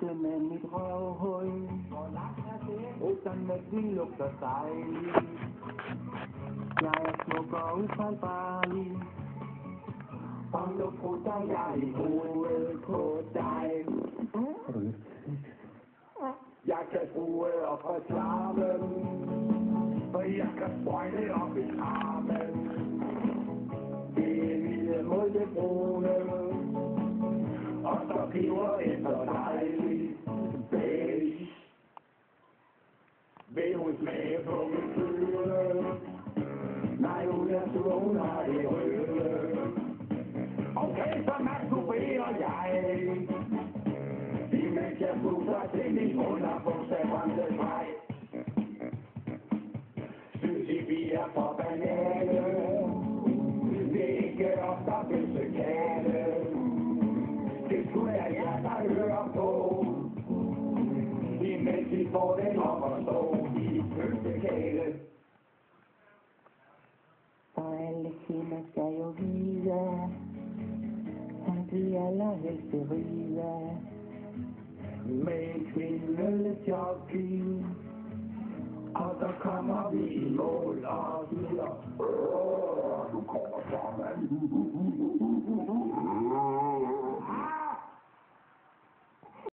dufte med mit røvhul. Uden at vi lugter dejligt. Jeg er smuk og ufejlbarlig. Og nu putter jeg i hovedet på dig. Jeg kan bruge og forklare, for jeg kan sprøjte op i armen. Det er hvide mod det brune, og så piver efter dejligt beige. Vil hun smage på min føde? Nej, hun er sur, hun har det røde. Okay, så masturberer jeg, imens jeg putter til min underbukse bremsevej. Synes I, vi er for banale? Det er ikke os, der bøssekale. Det skulle jeg der høre på, imens vi får den op og stå i bøssekale. Og alle kvinder skal jo vide, at vi allerhelst ride med en kvindejockey. Og så kommer vi i mål og siger, du kommer sammen.